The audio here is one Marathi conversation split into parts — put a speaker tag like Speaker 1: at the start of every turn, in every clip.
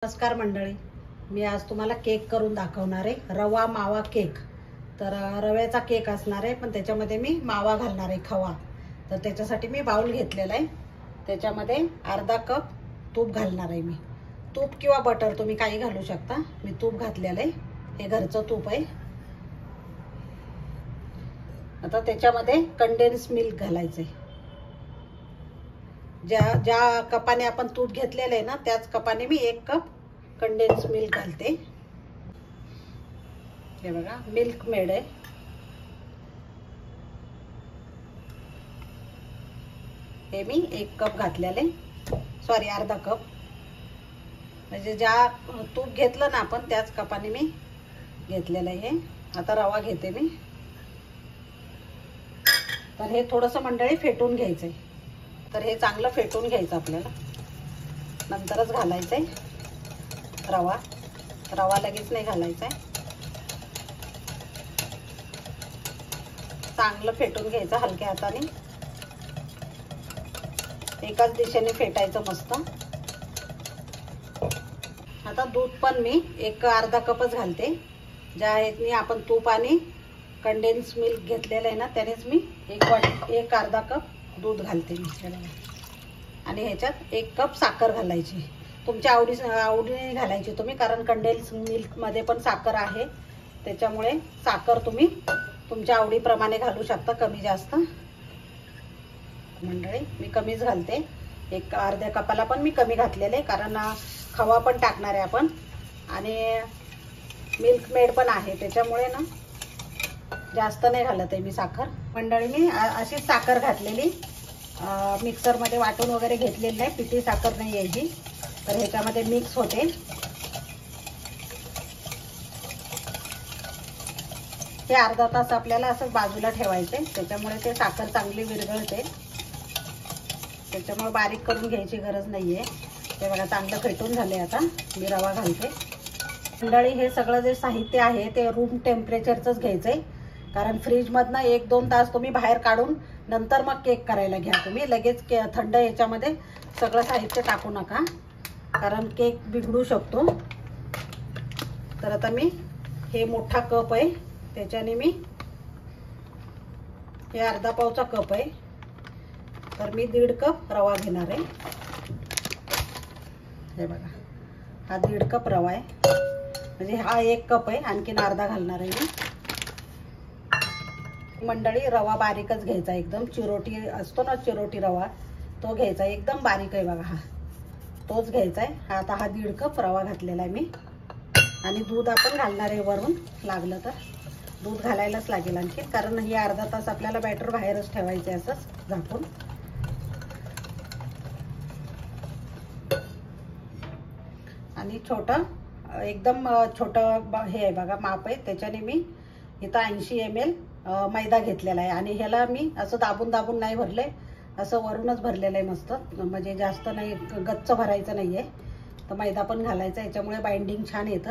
Speaker 1: नमस्कार मंडळी, मी आज तुम्हाला केक करून दाखवणार आहे. रवा मावा केक. तर रव्याचा केक असणार आहे, पण त्याच्यामध्ये मी मावा घालणार आहे, खवा. तर त्याच्यासाठी मी बाउल घेतलेला आहे. त्याच्यामध्ये अर्धा कप तूप घालणार आहे. मी तूप किंवा बटर तुम्ही काही घालू शकता. मी तूप घातलेलं आहे, हे घरचं तूप आहे. आता त्याच्यामध्ये कंडेन्स मिल्क घालायचं आहे. ज्या कपाने आपण तूप घेतलेलं आहे ना, त्याच कपाने मी 1 कप कंडेन्स मिल्क घालते. हे बघा, मिल्क मेड आहे. हे मी 1 कप घातलेले, सॉरी अर्धा कप. म्हणजे ज्या तूप घेतलं ना आपण त्याच कपाने मी घेतलेलं आहे. आता रवा घेते मी. तर हे थोडंसं मंडळी फेटून घ्यायचं आहे. तर हे चांगलं फेटून घ्यायचं आपल्याला, नंतरच घालायचं आहे रवा. रवा लगेच नाही घालायचा आहे. चांगलं फेटून घ्यायचं हलक्या हाताने. एकाच दिशेने फेटायचं मस्त. आता दूध पण मी अर्धा कपच घालते. ज्या ह्यानी आपण तूप आणि कंडेन्स मिल्क घेतलेलं आहे ना, त्यानेच मी एक अर्धा कप दूध घालते मी. आणि ह्याच्यात 1 कप साखर घालायची. तुमच्या आवडीने घालायची तुम्ही, कारण कंडेन्स मिल्क मध्ये पण साखर आहे. त्याच्यामुळे साखर तुम्ही तुमच्या आवडीप्रमाणे घालू शकता, कमी जास्त. मंडळी मी कमीच घालते. अर्ध्या कपाला पण मी कमी घातलेले, कारण खवा पण टाकणार आहे आपण आणि मिल्क मेड पण आहे. त्याच्यामुळे ना जास्त नाही घालत आहे मी साखर. मंडळी मी अशीच साखर घातलेली, मिक्सर मध्ये वाटून वगैरे घेतलेली नाही. पिठी साखर नाही यायची. तर ह्याच्यामध्ये मिक्स होते. हे अर्धा तास आपल्याला असं बाजूला ठेवायचे. त्याच्यामुळे ते साखर चांगली विरघळते. त्याच्यामुळे बारीक करून घ्यायची गरज नाहीये. हे बघा, चांगलं फेटून झाले. आता मी रवा घालते. मंडळी हे सगळं जे साहित्य आहे ते रूम टेम्परेचरचंच घ्यायचंय, कारण फ्रीजमधनं 1-2 तास तुम्ही बाहेर काढून नंतर मग केक करायला घ्या. तुम्ही लगेच थंड याच्यामध्ये सगळं साहित्य टाकू नका, कारण केक बिघडू शकतो. तर आता मी हे मोठा कप आहे, त्याच्याने मी हे अर्धा पावचा कप आहे. तर मी 1.5 कप रवा घेणार आहे. हे बघा, हा 1.5 कप रवा आहे. म्हणजे हा 1 कप आहे, आणखीन अर्धा घालणार आहे मी. मंडळी रवा बारीकच घ्यायचा, एकदम चिरोटी असतो ना, चिरोटी रवा, तो घ्यायचा. एकदम बारीक आहे बघा, हा तोच घ्यायचा आहे. आता हा 1.5 कप रवा घातलेला आहे मी. आणि दूध आपण घालणार आहे वरून, लागलं तर दूध घालायलाच लागेल आणखी, कारण हे अर्धा तास आपल्याला बॅटर बाहेरच ठेवायचे असंच झाकून. आणि एकदम छोटं हे आहे बघा, माप आहे. त्याच्याने मी इथं 80 ml मैदा घेतलेला आहे. आणि ह्याला मी असं दाबून दाबून नाही भरले, असं वरूनच भरलेलं आहे मस्त. म्हणजे जास्त नाही, गच्च भरायचं नाहीये. तर मैदा पण घालायचा, याच्यामुळे बाइंडिंग छान येतं.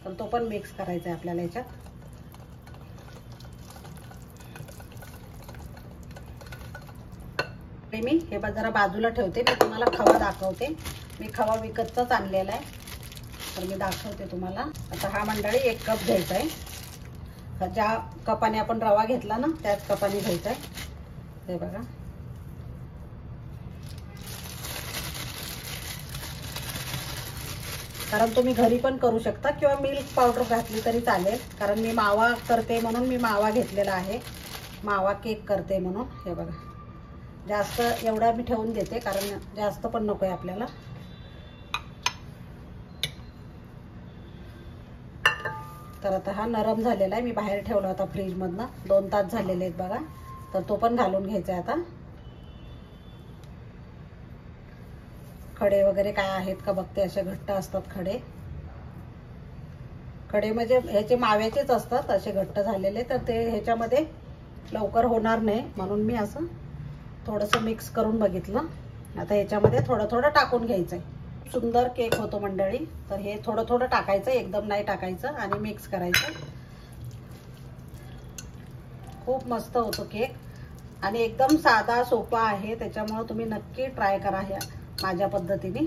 Speaker 1: तर तो पण मिक्स करायचा आहे आपल्याला याच्यात. मी हे जरा बाजूला ठेवते. मी तुम्हाला खवा दाखवते. मी खवा विकतचाच आणलेला आहे, तर मी दाखवते तुम्हाला. आता हा मंडळी 1 कप घ्यायचा आहे. ज्या कपाने आपण रवा घेतला ना, त्याच कपाने घ्यायचा आहे. हे बघा, कारण तुम्ही घरी पण करू शकता किंवा मिल्क पावडर घातली तरी चालेल. कारण मी मावा करते म्हणून मी मावा घेतलेला आहे, मावा केक करते म्हणून. हे बघा, जास्त एवढा मी ठेवून देते, कारण जास्त पण नको आहे आपल्याला. तर आता हा नरम झालेला आहे. मी बाहेर ठेवला होता फ्रीजमधनं, 2 तास झालेले आहेत बघा. तर तो पण घालून घ्यायचा आहे आता. खडे वगैरे काय आहेत का बघते. असे घट्ट असतात खडे. खडे म्हणजे ह्याचे माव्याचेच असतात, असे घट्ट झालेले. तर ते ह्याच्यामध्ये लवकर होणार नाही, म्हणून मी असं थोडंसं मिक्स करून बघितलं. आता ह्याच्यामध्ये थोडं थोडं टाकून घ्यायचं आहे. सुंदर केक होतो मंडळी. तर हे थोडं थोडं टाकायचं, एकदम नाही टाकायचं. आणि मिक्स करायचं. खूप मस्त होतो केक. आणि एकदम साधा सोपा आहे. त्याच्यामुळे तुम्ही नक्की ट्राय करा ह्या माझ्या पद्धतीने.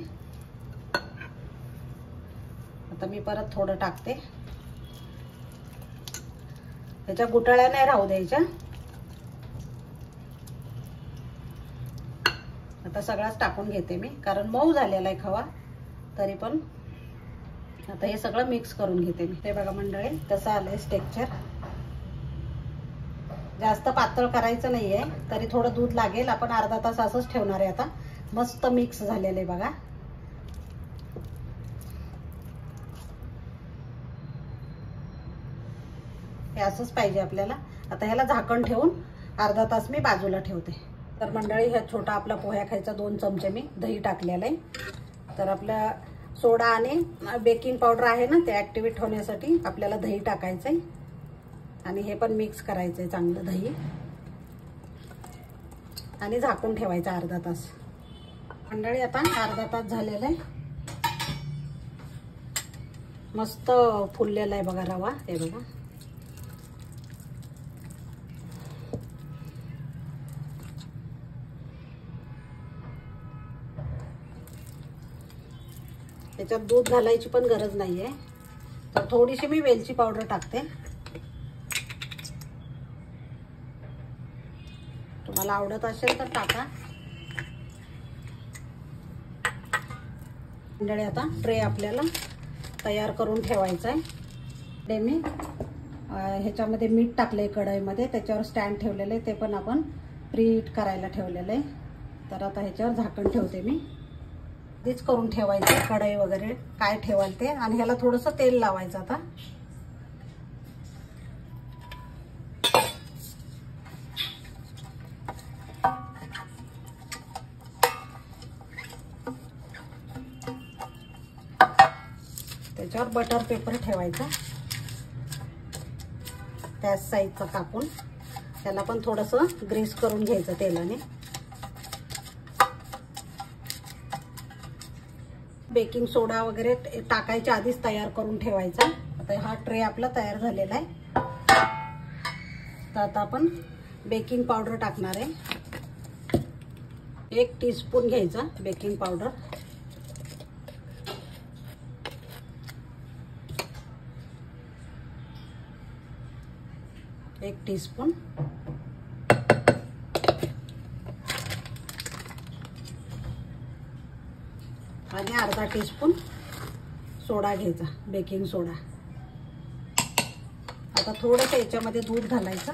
Speaker 1: आता मी परत थोडं टाकते. त्याच्या गुठळ्या नाही राहू द्यायच्या. आता सगळाच टाकून घेते मी, कारण मऊ झालेला आहे खवा. तरी पण आता हे सगळं मिक्स करून घेते मी. हे बघा मंडळी, कसं आलंय टेक्स्चर. जास्त पातळ करायचं नाहीये, तरी थोडं दूध लागेल. आपण अर्धा तास असंच ठेवणार आहे. आता मस्त मिक्स झालेलं आहे बघा. हे असंच पाहिजे आपल्याला. आता ह्याला झाकण ठेवून अर्धा तास मी बाजूला ठेवते. तर मंडळी, ह्या छोटा आपला पोह्या खायचा 2 चमचे मी दही टाकलेलं आहे. तर आपला सोडा आणि बेकिंग पावडर आहे ना, ते ऍक्टिव्हेट होण्यासाठी आपल्याला दही टाकायचंय. आणि हे पण मिक्स करायचंय चांगलं दही, आणि झाकून ठेवायचं अर्धा तास. मंडळी, आता अर्धा तास झालेला आहे. मस्त फुललेला आहे बघा रवा. हे बघा, त्याच्यात दूध घालायची पण गरज नाहीये. तर थोडीशी मी वेलची पावडर टाकते. तुम्हाला आवडत असेल तर टाका. मंडळी, आता ट्रे आपल्याला तयार करून ठेवायचा आहे. ते मी ह्याच्यामध्ये मीठ टाकलंय कढईमध्ये, त्याच्यावर स्टँड ठेवलेलं आहे. ते पण आपण प्रीहीट करायला ठेवलेलं आहे. तर आता ह्याच्यावर झाकण ठेवते मी. तेच करून ठेवायचं, कढई वगैरे काय ठेवाल ते. आणि ह्याला थोडंसं तेल लावायचं. आता त्याच्यावर बटर पेपर ठेवायचा त्याच साईजचा कापून. त्याला पण थोडंसं ग्रीस करून घ्यायचं तेलाने. बेकिंग सोडा वगैरे टाकायच्या आधीच तयार करून ठेवायचा. आता हा ट्रे आपला तयार झालेला आहे. तर आता आपण बेकिंग पावडर टाकणार आहे. 1 टीस्पून घ्यायचा बेकिंग पावडर. एक टीस्पून. आणि अर्धा टीस्पून सोडा घ्यायचा, बेकिंग सोडा. आता थोडंसं याच्यामध्ये दूध घालायचं.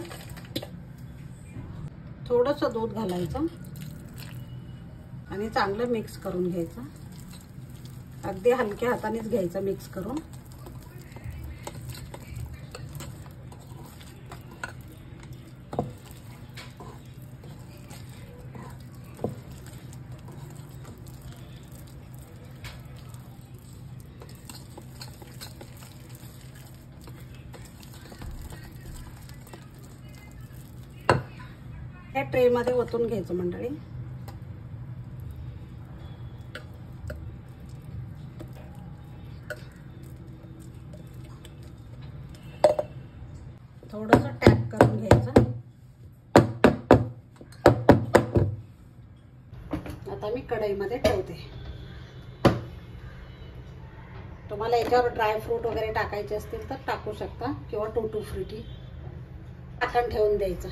Speaker 1: थोडंसं दूध घालायचं आणि चांगलं मिक्स करून घ्यायचं. अगदी हलक्या हातानेच घ्यायचं मिक्स करून. ह्या ट्रे मध्ये ओतून घ्यायचं मंडळी. थोडंसं टॅप करून घ्यायचं. आता मी कढईमध्ये ठेवते. तुम्हाला याच्यावर ड्राय फ्रूट वगैरे टाकायचे असतील तर टाकू शकता, किंवा टूटी फ्रुटी टाकून ठेवून द्यायचं.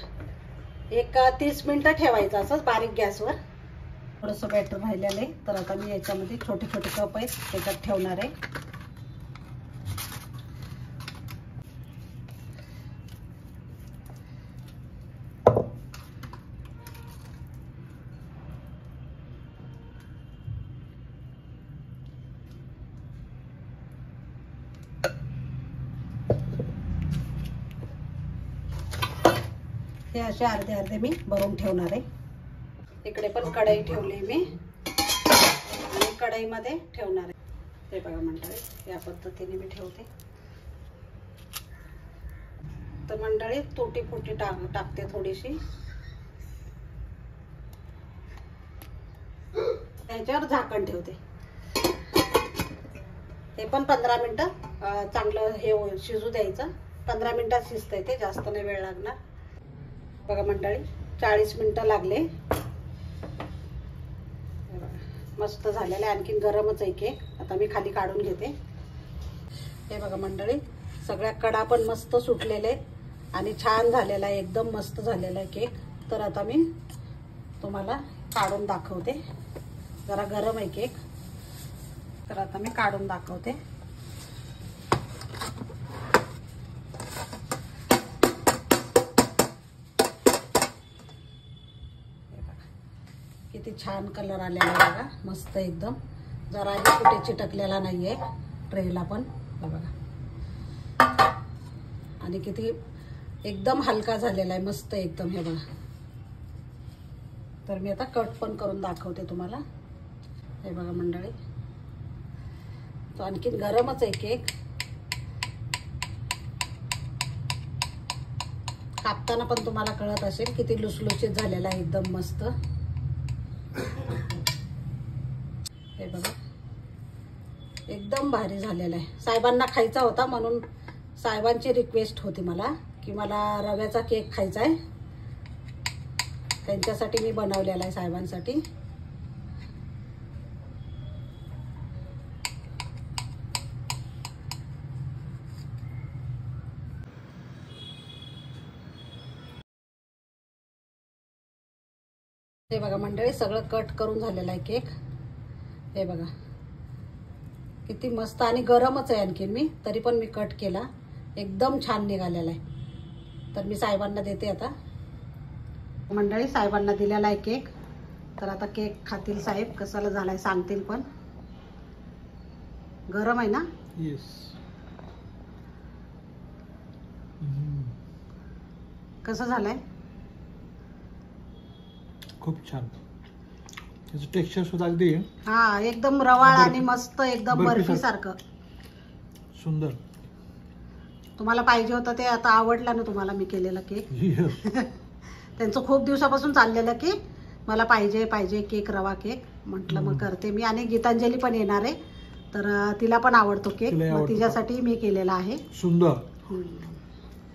Speaker 1: एक 30 मिनिटं ठेवायचं असं बारीक गॅसवर. थोडंसं बॅटर राहिलेलं आहे. तर आता मी याच्यामध्ये छोटे छोटे कप आहेत त्याच्यात ठेवणार आहे. हे असे अर्धे अर्धे मी भरून ठेवणार आहे. इकडे पण कढई ठेवली मी आणि कढईमध्ये ठेवणार आहे. हे बघा मंडळी, या पद्धतीने मी ठेवते. तर मंडळी, तुटी फुटी टाकते थोडीशी. त्याच्यावर झाकण ठेवते. ते पण 15 मिनिटं चांगलं हे शिजू द्यायचं. 15 मिनिटात शिजतंय ते, जास्त नाही वेळ लागणार. बघा मंडळी, 40 मिनिटं लागले. मस्त झालेलं आहे. आणखीन गरमच आहे केक. आता मी खाली काढून घेते. हे बघा मंडळी, सगळ्या कडा पण मस्त सुटलेले आहेत आणि छान झालेला आहे, एकदम मस्त झालेला आहे केक. तर आता मी तुम्हाला काढून दाखवते. जरा गरम आहे केक, तर आता मी काढून दाखवते. किती छान कलर आलेला आहे बघा, मस्त एकदम. जराही कुठे चिटकलेला नाहीये ट्रेला पण, हे बघा. आणि किती एकदम हलका झालेला आहे, मस्त एकदम. हे बघा, तर मी आता कट पण करून दाखवते तुम्हाला. हे बघा मंडळी, तो आणखीन गरमच आहे केक. कापताना पण तुम्हाला कळत असेल किती लुसलुशीत झालेला आहे, एकदम मस्त. हे बघा, एकदम भारी झालेला आहे. साहेबांना खायचा होता म्हणून साहेबांची रिक्वेस्ट होती मला की मला रव्याचा केक खायचा आहे, त्यांच्यासाठी मी बनवलेला आहे, साहेबांसाठी. हे बघा मंडळी, सगळं कट करून झालेलं आहे केक. हे बघा किती मस्त, आणि गरमच आहे आणखीन, मी तरी पण मी कट केला. एकदम छान निघालेला आहे. तर मी साहेबांना देते आता. मंडळी, साहेबांना दिलेला आहे केक. तर आता केक खातील साहेब, कसाला झालाय सांगतील पण. गरम आहे ना?
Speaker 2: येस.
Speaker 1: कसं झालंय?
Speaker 2: खूप छान. त्याचं टेक्स्चर सुद्धा अगदी
Speaker 1: हा, एकदम रवाळ आणि मस्त, एकदम बर्फी सारखं
Speaker 2: सुंदर.
Speaker 1: तुम्हाला पाहिजे होतं ते आता आवडला ना तुम्हाला मी केलेला केक. त्यांचं खूप दिवसापासून चाललेलं की मला पाहिजे केक, रवा केक. म्हटलं मग करते मी. आणि गीतांजली पण येणार आहे, तर तिला पण आवडतो केक, मग तिच्यासाठी मी केलेला आहे.
Speaker 2: सुंदर.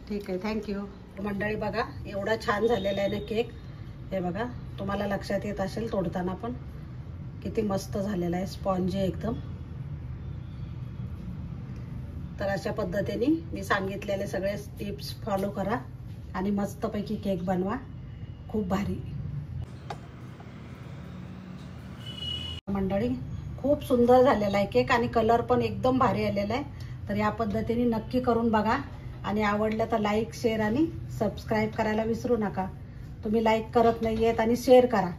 Speaker 1: ठीक आहे, थँक्यू. मंडळी बघा, एवढा छान झालेला आहे ना केक. हे बघा, तुम्हाला लक्षात येत असेल तोडताना पण किती मस्त झालेला आहे, स्पॉन्जी एकदम. तर अशा पद्धतीने मी सांगितलेले सगळे टिप्स फॉलो करा आणि मस्तपैकी केक बनवा, खूप भारी. मंडळी, खूप सुंदर झालेला आहे केक आणि कलर पण एकदम भारी आलेला आहे. तर या पद्धतीने नक्की करून बघा आणि आवडलं तर लाईक, शेअर आणि सबस्क्राईब करायला विसरू नका. तुम्ही लाईक करत नाही आहेत आणि शेअर करा.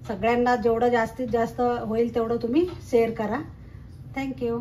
Speaker 1: सगळ्यांना जेवढं जास्तीत जास्त होईल तेवढं तुम्ही शेअर करा. थँक्यू.